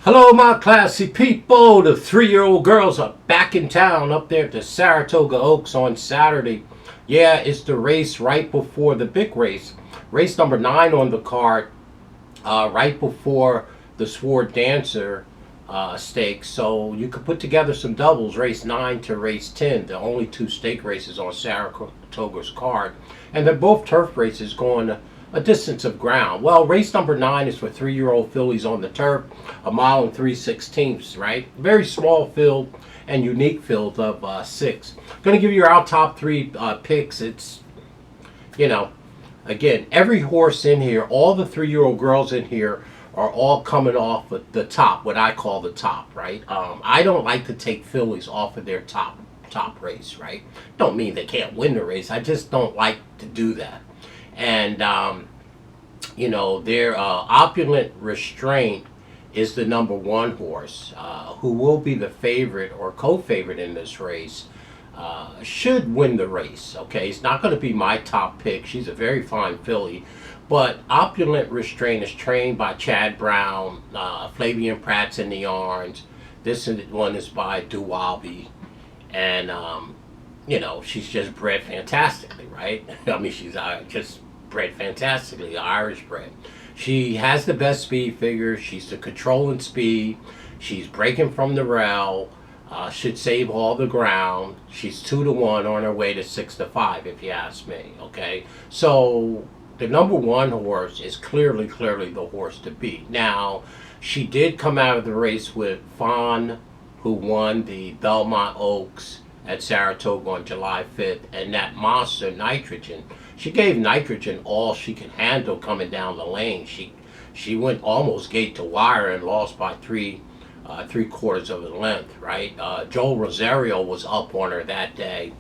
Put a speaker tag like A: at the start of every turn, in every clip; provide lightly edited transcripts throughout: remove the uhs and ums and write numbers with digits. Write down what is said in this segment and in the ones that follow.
A: Hello, my classy people. The 3-year-old girls are back in town up there at the Saratoga Oaks on Saturday. Yeah, it's the race right before the big race. Race number 9 on the card, right before the Sword Dancer stake. So you could put together some doubles, race 9 to race 10, the only 2 stake races on Saratoga's card. And they're both turf races going a distance of ground. Well, race number 9 is for 3-year-old fillies on the turf, a mile and 3/16, right? Very small field and unique field of 6. Going to give you our top 3 picks. It's, again, every horse in here, all the 3-year-old girls in here are all coming off of the top, what I call the top, right? I don't like to take fillies off of their top race, right? Don't mean they can't win the race. I just don't like to do that. And, their Opulent Restraint is the number 1 horse, who will be the favorite or co-favorite in this race, should win the race, okay? It's not going to be my top pick. She's a very fine filly. But Opulent Restraint is trained by Chad Brown, Flavian Pratt's in the yarns. This one is by Duwabi. And, she's just bred fantastically, right? I mean, she's just bred fantastically, Irish bred. She has the best speed figure. She's the controlling speed. She's breaking from the rail. Should save all the ground. She's 2-1 on her way to 6-5, if you ask me. Okay, so the number 1 horse is clearly the horse to beat. Now, she did come out of the race with Fawn, who won the Belmont Oaks at Saratoga on July 5th, and that monster Nitrogen. She gave Nitrogen all she could handle coming down the lane. She went almost gate to wire and lost by 3/4 of a length, right? Joel Rosario was up on her that day,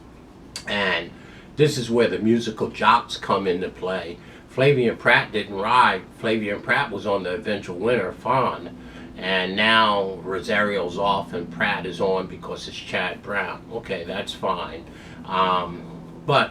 A: and this is where the musical jocks come into play. Flavian Pratt didn't ride. Flavian Pratt was on the eventual winner, Fawn. And now Rosario's off and Pratt is on because it's Chad Brown. Okay, that's fine. But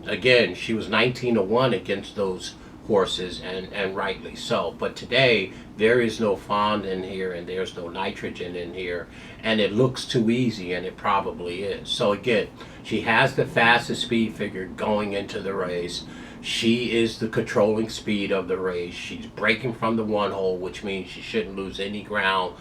A: again, she was 19-1 against those horses, and rightly so. But today, there is no Fawn in here, and there's no Nitrogen in here, and it looks too easy, and it probably is. So again, she has the fastest speed figure going into the race. She is the controlling speed of the race. She's breaking from the 1 hole, which means she shouldn't lose any ground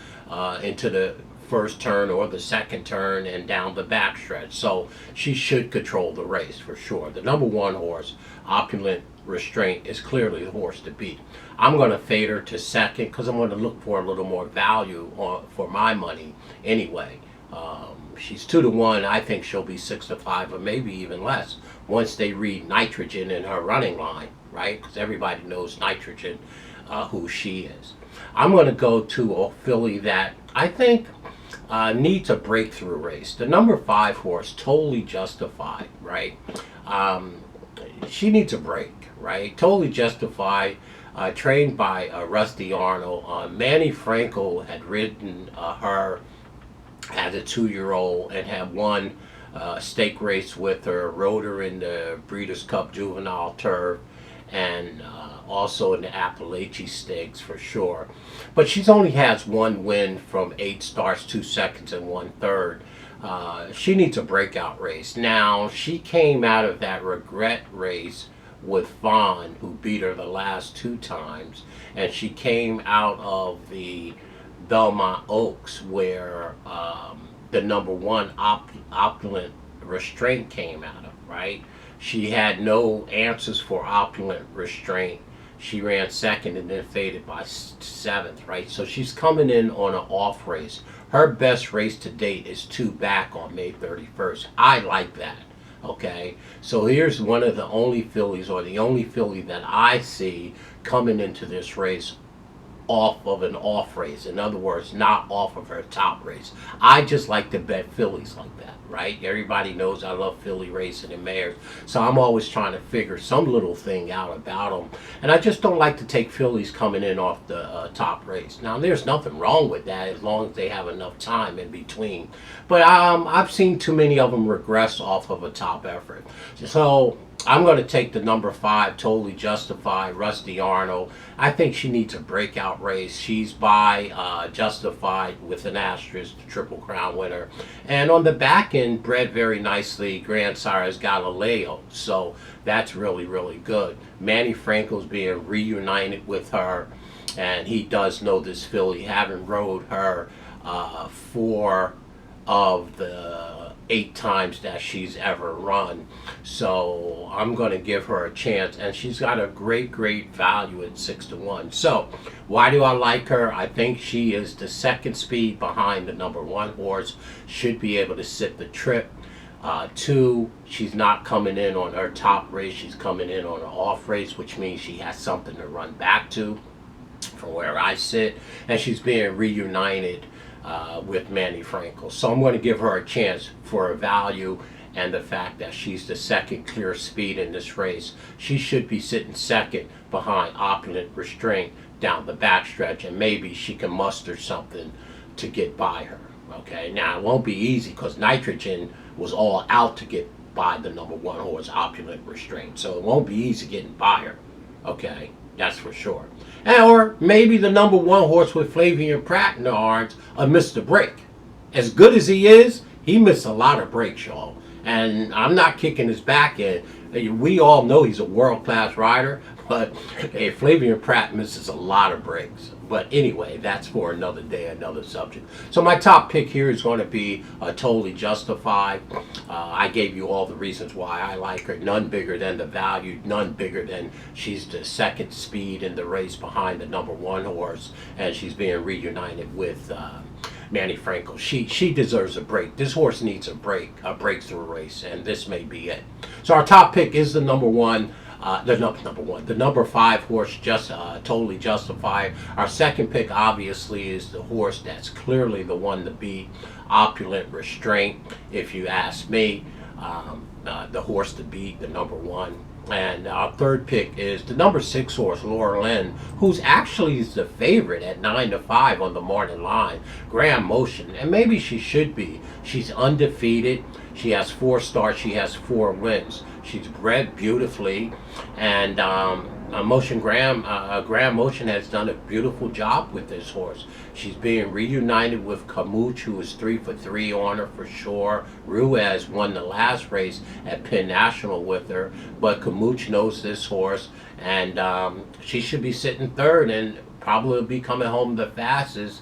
A: into the first turn or the second turn and down the backstretch. So she should control the race for sure. The number 1 horse, Opulent Restraint, is clearly the horse to beat. I'm going to fade her to second because I'm going to look for a little more value for my money anyway. She's 2-1. I think she'll be 6-5 or maybe even less once they read Nitrogen in her running line, right? Because everybody knows Nitrogen, who she is. I'm going to go to a filly that I think needs a breakthrough race. The number 5 horse, Totally Justified, right? She needs a break, right? Totally Justified, trained by Rusty Arnold. Manny Franco had ridden her as a 2-year-old and had won stake race with her, rode her in the Breeders' Cup Juvenile Turf, and also in the Appalachia Stakes for sure. But she's only has 1 win from 8 starts, 2 seconds, and 1/3. She needs a breakout race. Now, she came out of that regret race with Vaughn, who beat her the last 2 times, and she came out of the Belmont Oaks where the number 1 Opulent Restraint came out of, right? She had no answers for Opulent Restraint. She ran second and then faded by 7th, right? So she's coming in on an off race. Her best race to date is 2 back on May 31st. I like that, okay? So here's one of the only fillies, or the only filly that I see coming into this race off of an off race. In other words, not off of her top race. I just like to bet fillies like that, right? Everybody knows I love filly racing and mares, so I'm always trying to figure some little thing out about them. And I just don't like to take fillies coming in off the top race. Now, there's nothing wrong with that as long as they have enough time in between. But I've seen too many of them regress off of a top effort. So I'm going to take the number 5, Totally Justified, Rusty Arnold. I think she needs a breakout race. She's by Justified with an asterisk, the Triple Crown winner. And on the back end, bred very nicely, Grandsire's Galileo. So that's really, really good. Manny Franco's being reunited with her, and he does know this filly, having rode her 4 of the 8 times that she's ever run. So I'm going to give her a chance, and she's got a great value at 6-1. So why do I like her? I think she is the second speed behind the number 1 horse, should be able to sit the trip. 2, she's not coming in on her top race, she's coming in on her off race, which means she has something to run back to from where I sit, and she's being reunited with Manny Franco. So I'm going to give her a chance for a value, and the fact that she's the second clear speed in this race. She should be sitting second behind Opulent Restraint down the backstretch, and maybe she can muster something to get by her. Okay, now it won't be easy because Nitrogen was all out to get by the number 1 horse, Opulent Restraint. So it won't be easy getting by her. Okay, that's for sure. Or maybe the number 1 horse with Flavian Pratt in the arms, missed a break. As good as he is, he missed a lot of breaks, y'all. And I'm not kicking his back in. We all know he's a world-class rider, but Flavian Pratt misses a lot of breaks. But anyway, that's for another day, another subject. So my top pick here is going to be Totally Justified. I gave you all the reasons why I like her. None bigger than the value, none bigger than she's the second speed in the race behind the number 1 horse, and she's being reunited with Manny Franco. She deserves a break. This horse needs a breakthrough race, and this may be it. So our top pick is the number 1. The number 5 horse, Totally Justified. Our second pick obviously is the horse that's clearly the one to beat, Opulent Restraint, if you ask me. The horse to beat, the number 1. And our third pick is the number 6 horse, Laura Lynn, who's actually the favorite at 9-5 on the morning line, Grand Motion. And maybe she should be. She's undefeated. She has 4 starts. She has 4 wins. She's bred beautifully, and Grand Motion has done a beautiful job with this horse. She's being reunited with Camooch, who is 3 for 3 on her for sure. Ruiz won the last race at Penn National with her, but Camooch knows this horse, and she should be sitting third and probably be coming home the fastest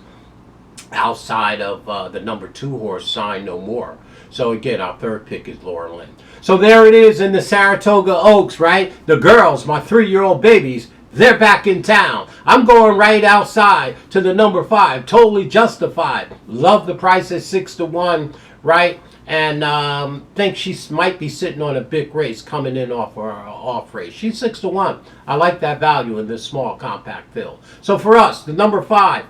A: outside of the number 2 horse, Sign No More. So again, our third pick is Laura Lynn. So there it is in the Saratoga Oaks, right? The girls, my 3-year-old babies, they're back in town. I'm going right outside to the number 5, Totally Justified. Love the price at 6-1, right? And think she might be sitting on a big race coming in off her off race. She's 6-1. I like that value in this small compact field. So for us, the number 5,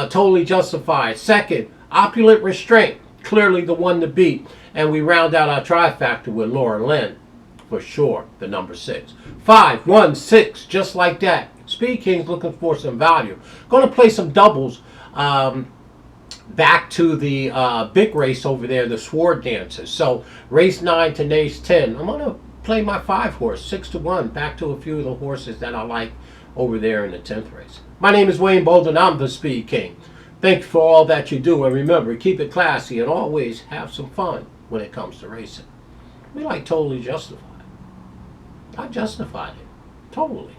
A: Totally Justified. Second, Opulent Restraint, clearly the one to beat. And we round out our trifecta with Laura Lynn, for sure, the number 6. 5, 1, 6, just like that. SpeedKing's looking for some value. Going to play some doubles back to the big race over there, the Sword Dancers. So race 9 to race 10. I'm going to play my 5 horse, 6-1, back to a few of the horses that I like over there in the 10th race. My name is Wayne Bolden. I'm the Speed King. Thanks for all that you do, and remember, keep it classy and always have some fun when it comes to racing. We like Totally Justified. I justified it. Totally.